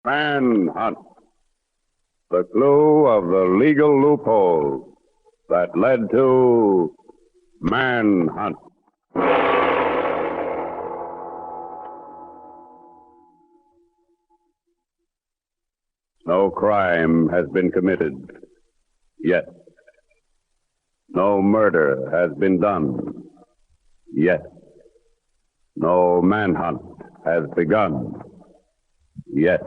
Manhunt. The clue of the legal loophole that led to Manhunt. No crime has been committed yet. No murder has been done yet. No manhunt has begun yet.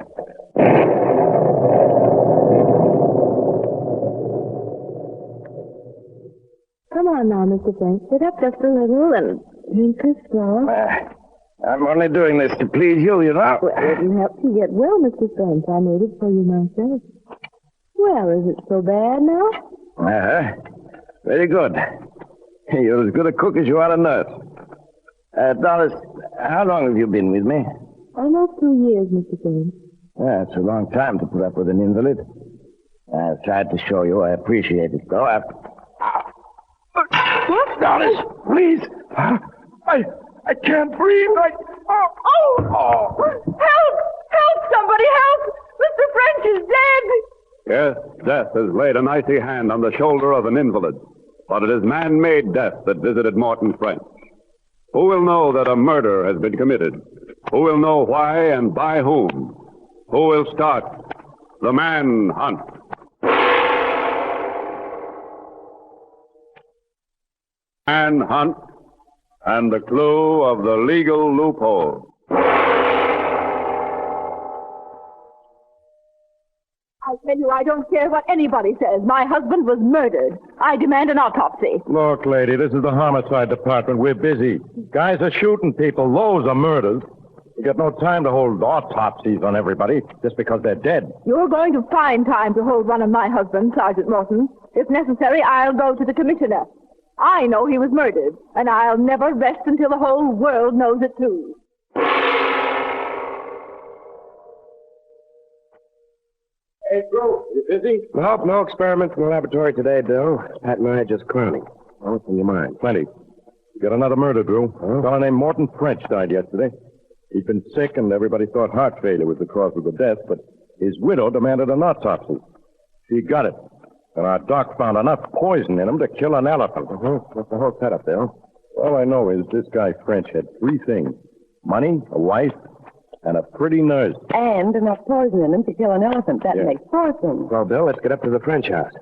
Come on now, Mr. Frank. Sit up just a little and drink this slow. I'm only doing this to please you, you know. Well, it helps you get well, Mr. Frank. I made it for you myself. Well, is it so bad now? Very good. You're as good a cook as you are a nurse. Doris, how long have you been with me? Almost 2 years, Mr. Frank. It's a long time to put up with an invalid. I've tried to show you I appreciate it, though. What? Doris, please. I can't breathe. Oh! Help! Help! Somebody help! Mr. French is dead! Yes, death has laid an icy hand on the shoulder of an invalid, but it is man-made death that visited Morton French. Who will know that a murder has been committed? Who will know why and by whom? Who will start the manhunt? Manhunt and the clue of the legal loophole. I tell you, I don't care what anybody says. My husband was murdered. I demand an autopsy. Look, lady, this is the homicide department. We're busy. Guys are shooting people. Loads of murders. We got no time to hold autopsies on everybody just because they're dead. You're going to find time to hold one of my husbands, Sergeant Morton. If necessary, I'll go to the commissioner. I know he was murdered, and I'll never rest until the whole world knows it, too. Hey, Drew, you busy? Nope, no experiments in the laboratory today, Bill. Pat and I are just clowning. What's in your mind? Plenty. We got another murder, Drew. A fellow named Morton French died yesterday. He'd been sick, and everybody thought heart failure was the cause of the death, but his widow demanded an autopsy. She got it. And our doc found enough poison in him to kill an elephant. What's the whole setup, Bill? All I know is this guy French had three things. Money, a wife, and a pretty nurse. And enough poison in him to kill an elephant. That makes four things. Well, Bill, let's get up to the French house.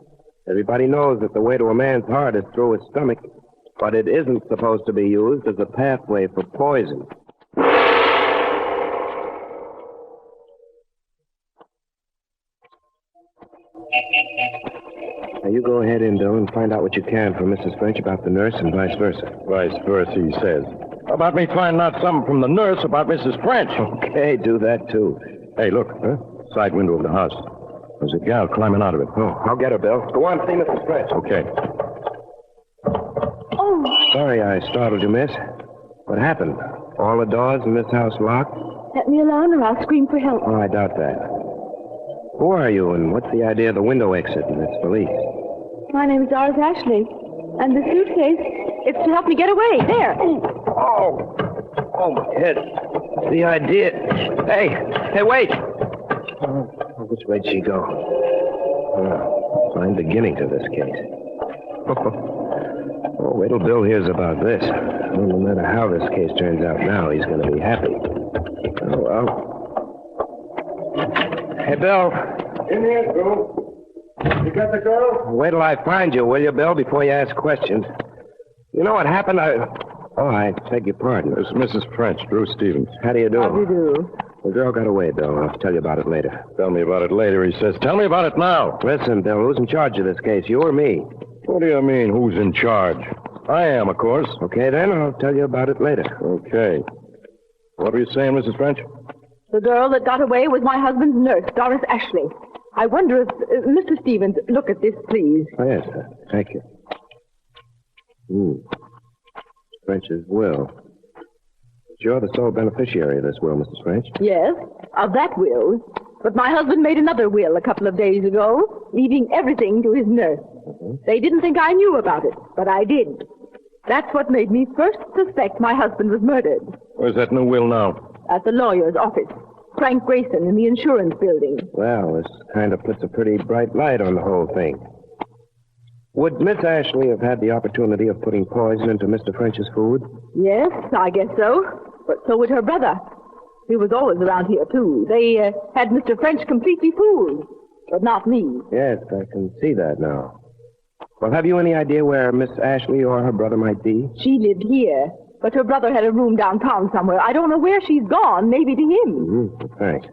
Everybody knows that the way to a man's heart is through his stomach, but it isn't supposed to be used as a pathway for poison. Now, you go ahead in, Bill, and find out what you can from Mrs. French about the nurse and vice versa. Vice versa, he says. How about me finding out something from the nurse about Mrs. French? Okay, do that, too. Hey, look. Side window of the house. There's a gal climbing out of it. Oh, I'll get her, Bill. Go on, see Mrs. French. Okay. Oh! Sorry I startled you, miss. What happened? All the doors in this house locked? Let me alone or I'll scream for help. Oh, I doubt that. Who are you, and what's the idea of the window exit and its police? My name is Doris Ashley. And the suitcase, it's to help me get away. There. Oh, my head. The idea. Hey, wait. Which way'd she go? Fine beginning to this case. Oh, wait till Bill hears about this. Well, no matter how this case turns out now, he's going to be happy. Oh, well. Hey, Bill. In here, Drew. You got the girl? Wait till I find you, will you, Bill, before you ask questions. You know what happened? I beg your pardon. This is Mrs. French, Drew Stevens. How do you do? How do you do? The girl got away, Bill. I'll tell you about it later. Tell me about it later, he says. Tell me about it now. Listen, Bill, who's in charge of this case, you or me? What do you mean, who's in charge? I am, of course. Okay, then, I'll tell you about it later. Okay. What were you saying, Mrs. French? The girl that got away was my husband's nurse, Doris Ashley. I wonder if... Mr. Stevens, look at this, please. Oh, yes, sir. Thank you. French's will. You're the sole beneficiary of this will, Mrs. French. Yes, of that will. But my husband made another will a couple of days ago, leaving everything to his nurse. They didn't think I knew about it, but I did. That's what made me first suspect my husband was murdered. Where's that new will now? At the lawyer's office. Frank Grayson in the insurance building. Well, this kind of puts a pretty bright light on the whole thing. Would Miss Ashley have had the opportunity of putting poison into Mr. French's food? Yes, I guess so. But so would her brother. He was always around here, too. They had Mr. French completely fooled, but not me. Yes, I can see that now. Well, have you any idea where Miss Ashley or her brother might be? She lived here, but her brother had a room downtown somewhere. I don't know where she's gone. Maybe to him. Mm-hmm. Thanks.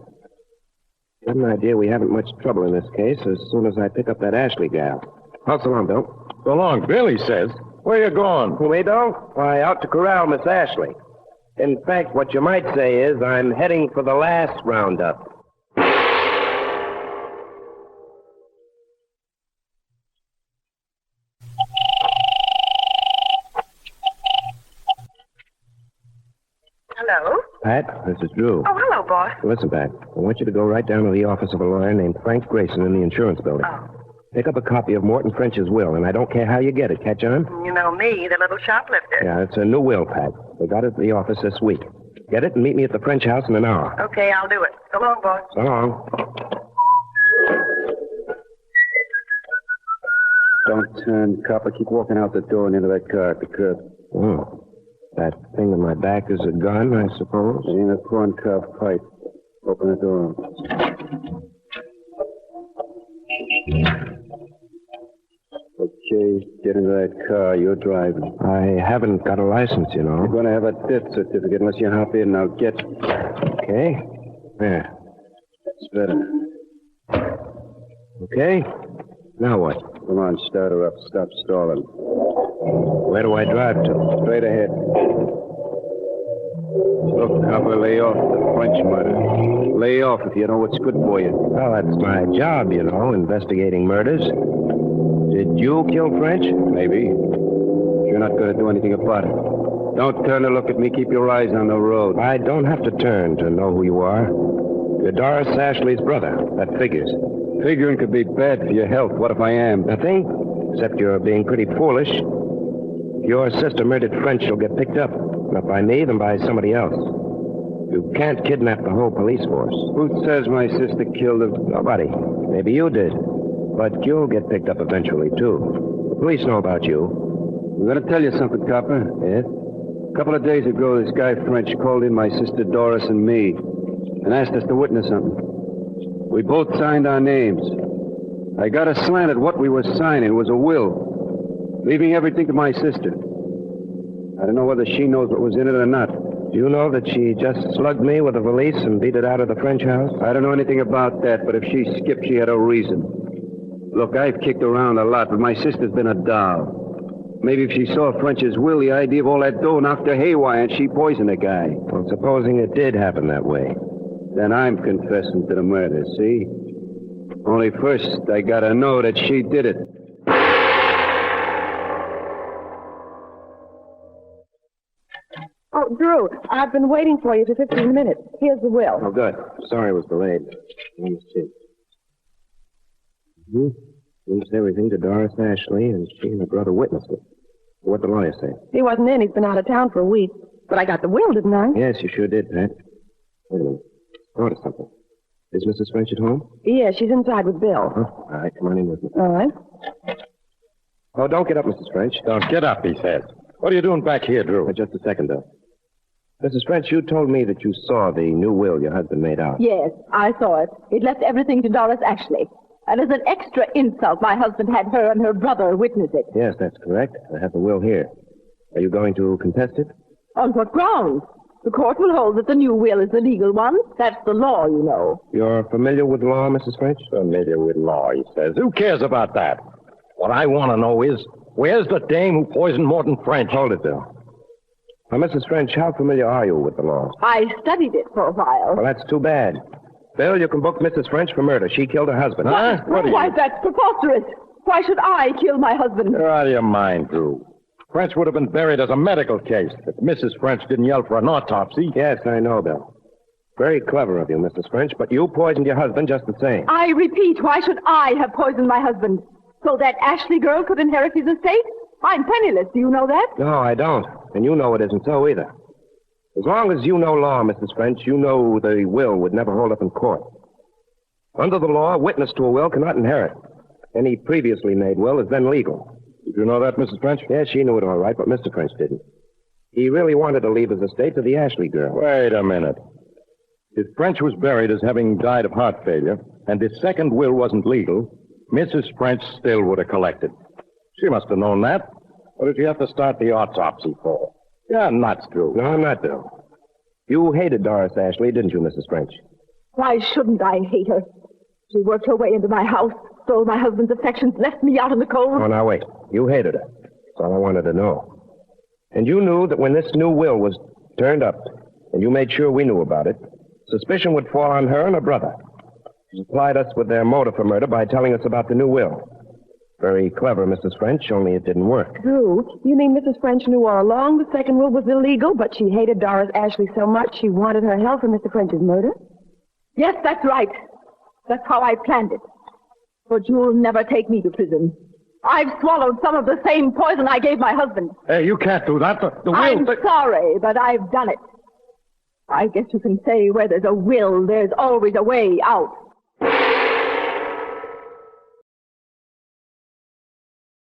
Got an idea we haven't much trouble in this case as soon as I pick up that Ashley gal. Oh, so long, Bill. So long, Bill, he says. Where you going? Who, me, Bill? Why, out to corral Miss Ashley. In fact, what you might say is I'm heading for the last roundup. Hello? Pat, this is Drew. Oh, hello, boss. Listen, Pat, I want you to go right down to the office of a lawyer named Frank Grayson in the insurance building. Oh. Pick up a copy of Morton French's will, and I don't care how you get it. Catch on? You know me, the little shoplifter. Yeah, it's a new will, Pat. They got it at the office this week. Get it and meet me at the French house in an hour. Okay, I'll do it. So long, boss. So long. Don't turn, copper. Keep walking out the door and into that car at the curb. Oh. That thing on my back is a gun, I suppose? It ain't a corncob pipe. Open the door. Okay, get into that car. You're driving. I haven't got a license, you know. You're going to have a death certificate unless you hop in. Now get. Okay. There. It's better. Okay. Now what? Come on, start her up. Stop stalling. Where do I drive to? Straight ahead. Look, copper, lay off the French murder. Lay off if you know what's good for you. Well, that's my job, you know, investigating murders. Did you kill French? Maybe. You're not going to do anything about it. Don't turn to look at me. Keep your eyes on the road. I don't have to turn to know who you are. You're Doris Ashley's brother. That figures. Figuring could be bad for your health. What if I am? Nothing, except you're being pretty foolish. If your sister murdered French, she'll get picked up. Not by me, then by somebody else. You can't kidnap the whole police force. Who says my sister killed him? Nobody. Maybe you did. But you'll get picked up eventually, too. The police know about you. I'm going to tell you something, copper. Yes? A couple of days ago, this guy French called in my sister Doris and me and asked us to witness something. We both signed our names. I got a slant at what we were signing. It was a will, leaving everything to my sister. I don't know whether she knows what was in it or not. Do you know that she just slugged me with a valise and beat it out of the French house? I don't know anything about that, but if she skipped, she had a reason. Look, I've kicked around a lot, but my sister's been a doll. Maybe if she saw French's will, the idea of all that dough knocked her haywire and she poisoned the guy. Well, supposing it did happen that way. Then I'm confessing to the murder, see? Only first, I gotta know that she did it. Oh, Drew, I've been waiting for you for 15 minutes. Here's the will. Oh, good. Sorry it was delayed. Let me see. Leaves everything to Doris Ashley, and she and her brother witnessed it. What'd the lawyer say? He wasn't in. He's been out of town for a week. But I got the will, didn't I? Yes, you sure did, Pat. Wait a minute. Thought of something. Is Mrs. French at home? Yeah, she's inside with Bill. Oh, all right, come on in with me. All right. Oh, don't get up, Mrs. French. Don't get up, he says. What are you doing back here, Drew? Just a second, though. Mrs. French, you told me that you saw the new will your husband made out. Yes, I saw it. It left everything to Doris Ashley. And as an extra insult, my husband had her and her brother witness it. Yes, that's correct. I have the will here. Are you going to contest it? On what grounds? The court will hold that the new will is the legal one. That's the law, you know. You're familiar with the law, Mrs. French? Familiar with law, he says. Who cares about that? What I want to know is, where's the dame who poisoned Morton French? Hold it, Bill. Now, Mrs. French, how familiar are you with the law? I studied it for a while. Well, that's too bad. Bill, you can book Mrs. French for murder. She killed her husband. Huh? What are you... Why, that's preposterous. Why should I kill my husband? You're out of your mind, Drew. French would have been buried as a medical case if Mrs. French didn't yell for an autopsy. Yes, I know, Bill. Very clever of you, Mrs. French, but you poisoned your husband just the same. I repeat, why should I have poisoned my husband? So that Ashley girl could inherit his estate? I'm penniless, do you know that? No, I don't. And you know it isn't so either. As long as you know law, Mrs. French, you know the will would never hold up in court. Under the law, a witness to a will cannot inherit. Any previously made will is then legal. Did you know that, Mrs. French? Yes, she knew it all right, but Mr. French didn't. He really wanted to leave his estate to the Ashley girl. Wait a minute. If French was buried as having died of heart failure, and his second will wasn't legal, Mrs. French still would have collected. She must have known that. What did she have to start the autopsy for? Yeah, nuts, Drew. No, I'm not, Bill. You hated Doris Ashley, didn't you, Mrs. French? Why shouldn't I hate her? She worked her way into my house, stole my husband's affections, left me out in the cold. Oh, now wait. You hated her. That's all I wanted to know. And you knew that when this new will was turned up, and you made sure we knew about it, suspicion would fall on her and her brother. She supplied us with their motive for murder by telling us about the new will. Very clever, Mrs. French, only it didn't work. Drew, you mean Mrs. French knew all along the second will was illegal, but she hated Doris Ashley so much she wanted her help in Mr. French's murder? Yes, that's right. That's how I planned it. But you'll never take me to prison. I've swallowed some of the same poison I gave my husband. Hey, you can't do that. The will... I'm sorry, but I've done it. I guess you can say where there's a will, there's always a way out.